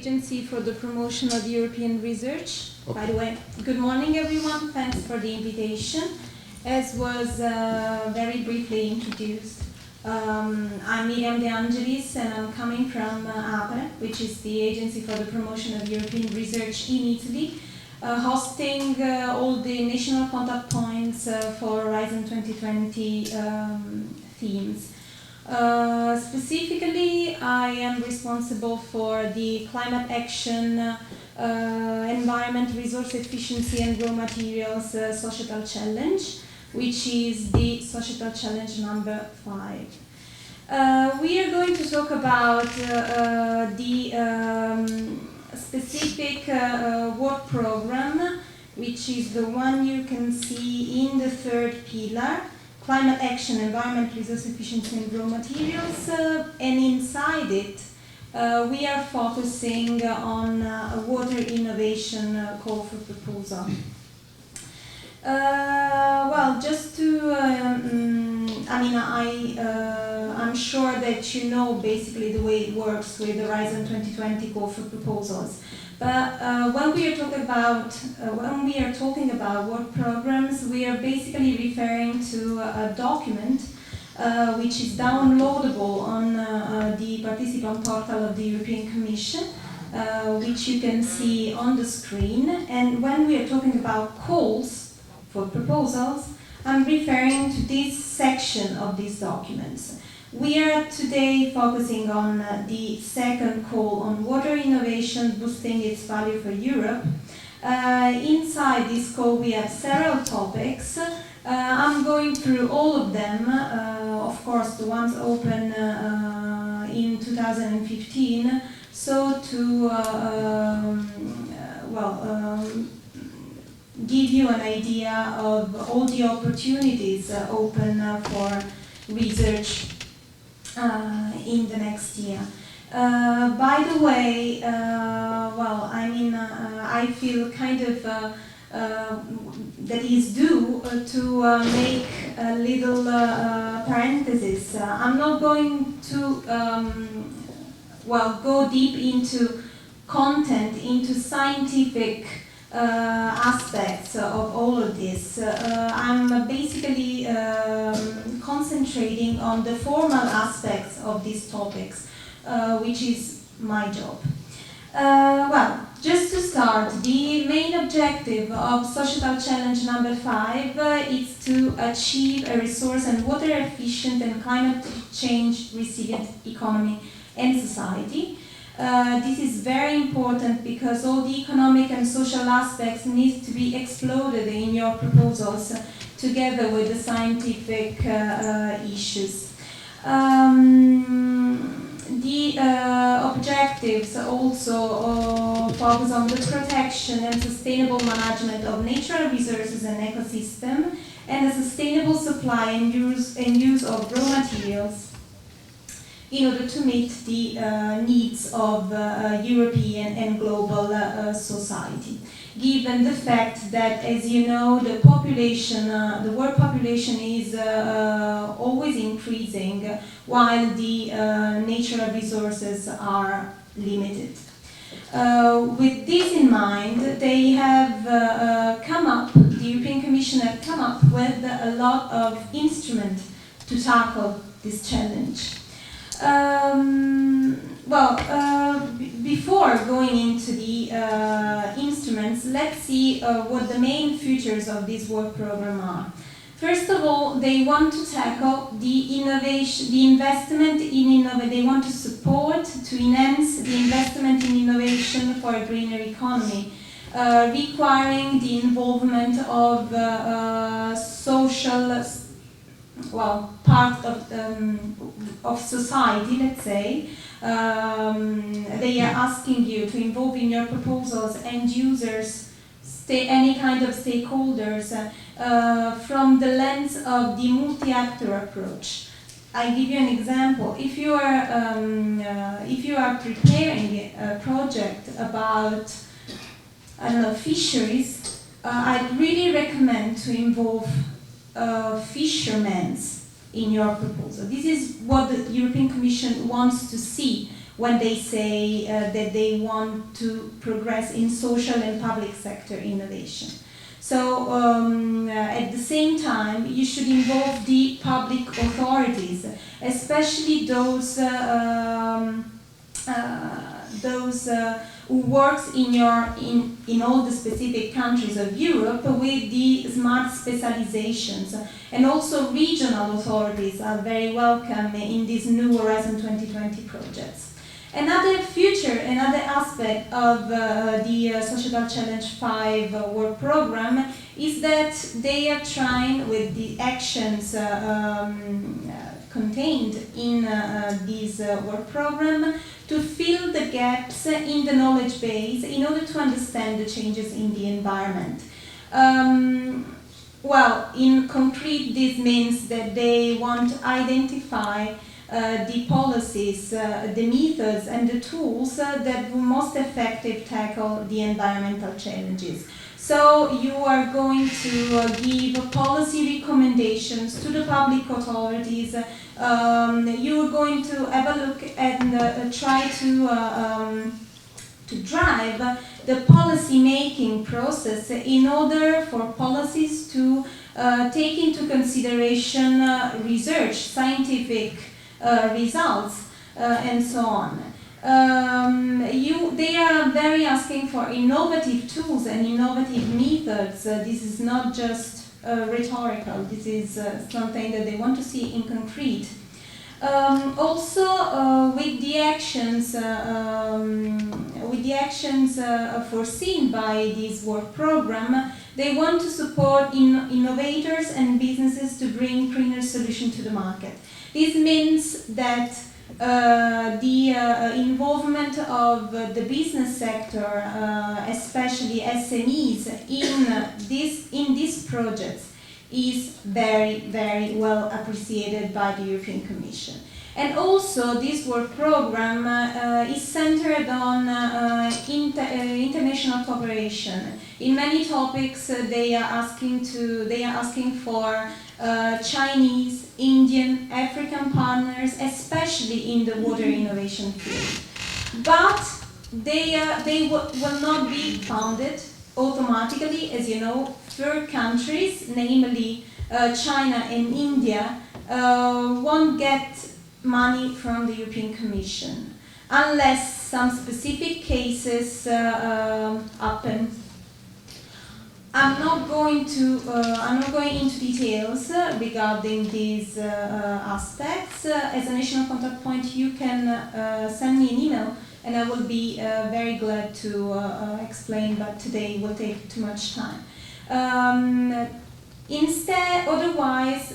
Agency for the Promotion of European Research. Okay. By the way, good morning everyone, thanks for the invitation. As was very briefly introduced, I'm Miriam De Angelis and I'm coming from APRE, which is the Agency for the Promotion of European Research in Italy, hosting all the national contact points for Horizon 2020 themes. Specifically, I am responsible for the climate action, environment, resource efficiency and raw materials societal challenge, which is the societal challenge number 5. We are going to talk about the specific work program, which is the one you can see in the third pillar, climate action, environment, resource efficiency and raw materials, and inside it we are focusing on water innovation call for proposal. Well, just to, I'm sure that you know basically the way it works with the Horizon 2020 call for proposals. But when we are talking about work programs, we are basically referring to a document which is downloadable on the participant portal of the European Commission, which you can see on the screen. And when we are talking about calls for proposals, I'm referring to this section of these documents. We are today focusing on the second call on water innovation, boosting its value for Europe. Inside this call we have several topics. I'm going through all of them, of course the ones open in 2015, so to give you an idea of all the opportunities open for research in the next year. By the way, I feel kind of that is due to make a little parenthesis. I'm not going to go deep into content, into scientific aspects of all of this. I'm basically concentrating on the formal aspects of these topics, which is my job. Well, just to start, the main objective of societal challenge number 5 is to achieve a resource and water efficient and climate change resilient economy and society. This is very important because all the economic and social aspects need to be explored in your proposals together with the scientific issues. The objectives also focus on the protection and sustainable management of natural resources and ecosystem and the sustainable supply and use of raw materials in order to meet the needs of European and global society. Given the fact that, as you know, the population, the world population is always increasing while the natural resources are limited. With this in mind, they have the European Commission have come up with a lot of instruments to tackle this challenge. Before going into the instruments, let's see what the main features of this work program are. First of all, they want to tackle the innovation, the investment in innovation. They want to support, to enhance the investment in innovation for a greener economy, requiring the involvement of social, part of society, let's say. They are asking you to involve in your proposals end users, any kind of stakeholders, from the lens of the multi-actor approach. I give you an example. If you are preparing a project about, fisheries, I'd really recommend to involve fishermen in your proposal. This is what the European Commission wants to see when they say that they want to progress in social and public sector innovation. So at the same time, you should involve the public authorities, especially those who works in all the specific countries of Europe with the smart specializations, and also regional authorities are very welcome in these new Horizon 2020 projects. Another aspect of the Societal Challenge 5 work program is that they are trying, with the actions contained in this work program, to fill the gaps in the knowledge base in order to understand the changes in the environment. Well, in concrete, this means that they want to identify the policies, the methods and the tools that will most effectively tackle the environmental challenges. So you are going to give policy recommendations to the public authorities. You are going to have a look and try to drive the policy making process in order for policies to take into consideration research, scientific results, and so on. They are very asking for innovative tools and innovative methods. This is not just rhetorical. This is something that they want to see in concrete. Also, with the actions foreseen by this work program, they want to support innovators and businesses to bring greener solutions to the market. This means that the involvement of the business sector, especially SMEs, in these projects is very, very well appreciated by the European Commission. And also, this work program is centered on international cooperation. In many topics, they are asking for Chinese, Indian, African partners, especially in the water innovation field. But they will not be funded automatically, as you know. Third countries, namely China and India, won't get money from the European Commission unless some specific cases happen. I'm not going into details regarding these aspects. As a national contact point, you can send me an email, and I will be very glad to explain. But today will take too much time. Instead, otherwise,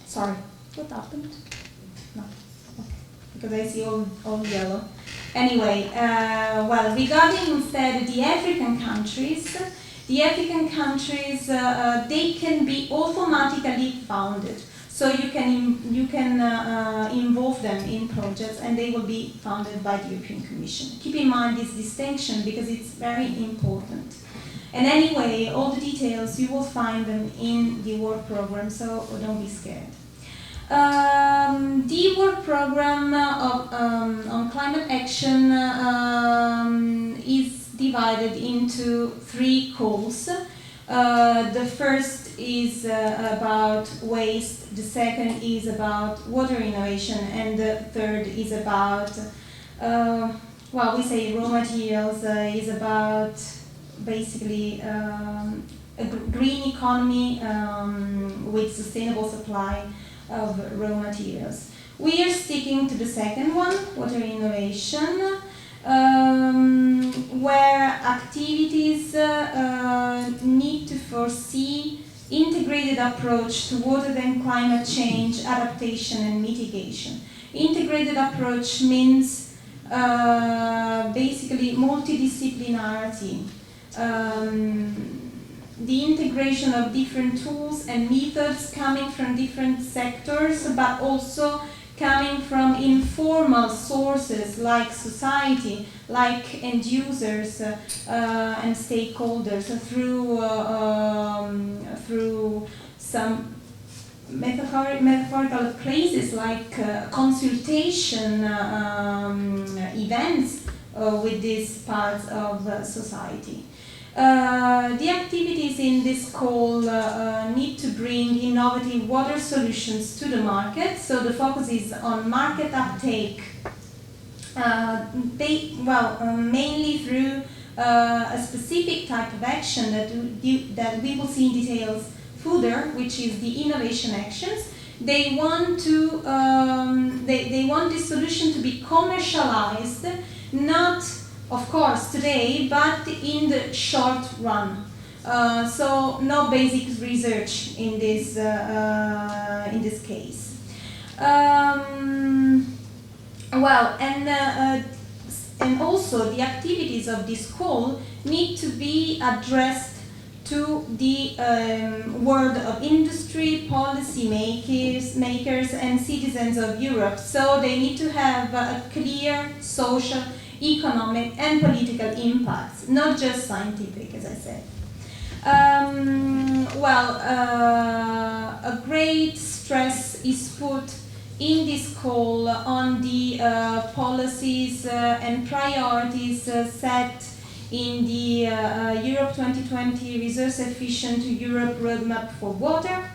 sorry, what happened? No, okay, because I see all yellow. Anyway, well, regarding instead the African countries, they can be automatically funded. So you can involve them in projects, and they will be funded by the European Commission. Keep in mind this distinction because it's very important. And anyway, all the details, you will find them in the work program, so don't be scared. The work program on climate action is divided into 3 calls. The first is about waste, the second is about water innovation, and the third is about, well, we say raw materials, is about basically a green economy with sustainable supply of raw materials. We are sticking to the second one, water innovation, where activities need to foresee integrated approach to water and climate change adaptation and mitigation. Integrated approach means basically multidisciplinarity. The integration of different tools and methods coming from different sectors, but also coming from informal sources like society, like end users and stakeholders through some metaphorical phrases like consultation events with these parts of society. The activities in this call need to bring innovative water solutions to the market, so the focus is on market uptake, mainly through a specific type of action that we will see in details further, which is the innovation actions. They want to they want this solution to be commercialized, not of course today, but in the short run. So no basic research in this case. And also the activities of this call need to be addressed to the world of industry, policy makers and citizens of Europe. So they need to have a clear social, economic and political impacts, not just scientific, as I said. A great stress is put in this call on the policies and priorities set in the Europe 2020 Resource Efficient Europe Roadmap for Water.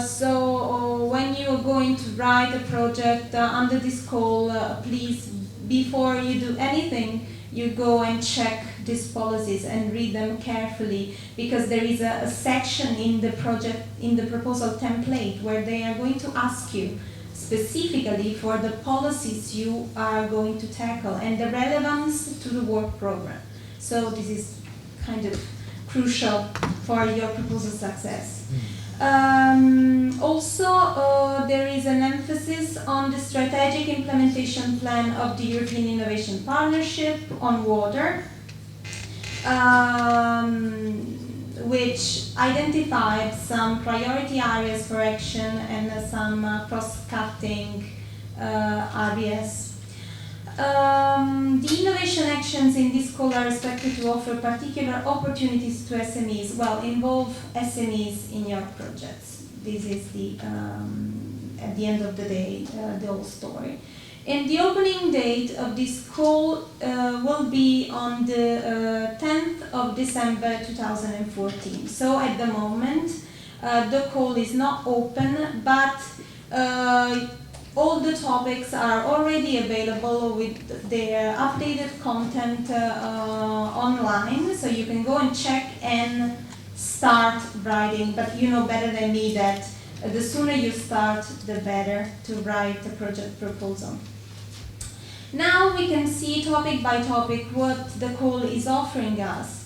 So when you are going to write a project under this call, please, before you do anything, you go and check these policies and read them carefully, because there is a section in the project, in the proposal template, where they are going to ask you specifically for the policies you are going to tackle and the relevance to the work program. So this is kind of crucial for your proposal success. Also, there is an emphasis on the strategic implementation plan of the European Innovation Partnership on water, which identified some priority areas for action and some cross-cutting areas. The innovation actions in this call are expected to offer particular opportunities to SMEs. Well, involve SMEs in your projects. This is the, at the end of the day, the whole story. And the opening date of this call will be on the 10th of December 2014. So at the moment, the call is not open, but all the topics are already available with their updated content online, so you can go and check and start writing. But you know better than me that the sooner you start, the better to write a project proposal. Now we can see topic by topic what the call is offering us.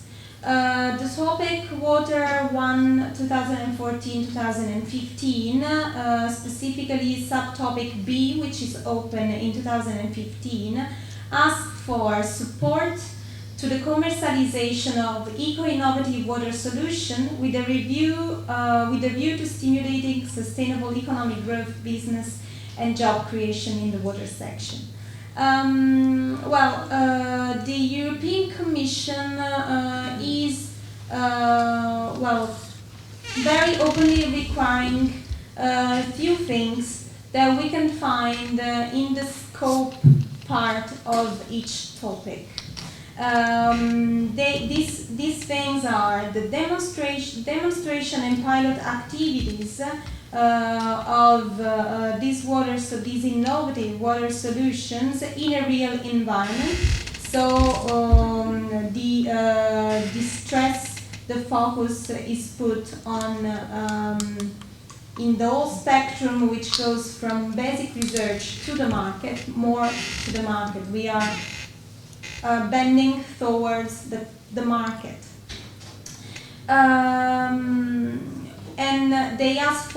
The topic Water 1 2014-2015, specifically subtopic B, which is open in 2015, asks for support to the commercialization of eco-innovative water solution with a view to stimulating sustainable economic growth, business and job creation in the water section. The European Commission is very openly requiring a few things that we can find in the scope part of each topic. These things are the demonstration and pilot activities of these innovative water solutions in a real environment. So the focus is put on in the whole spectrum, which goes from basic research to the market, more to the market. We are bending towards the market. And they asked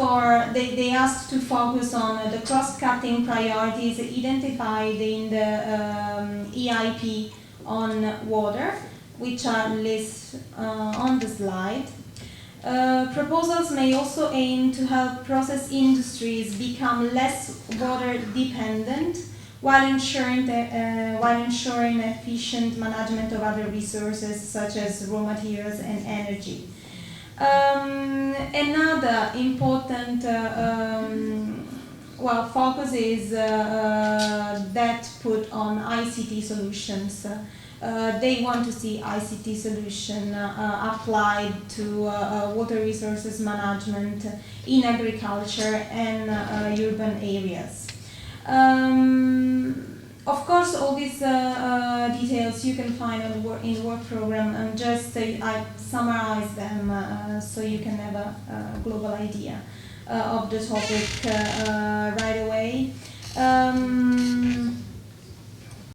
to focus on the cross-cutting priorities identified in the EIP on water, which are listed on the slide. Proposals may also aim to help process industries become less water dependent while ensuring efficient management of other resources such as raw materials and energy. Another important focus is that put on ICT solutions. They want to see ICT solution applied to water resources management in agriculture and urban areas. Of course, all these details you can find in the work program, and just I summarize them so you can have a global idea of the topic right away.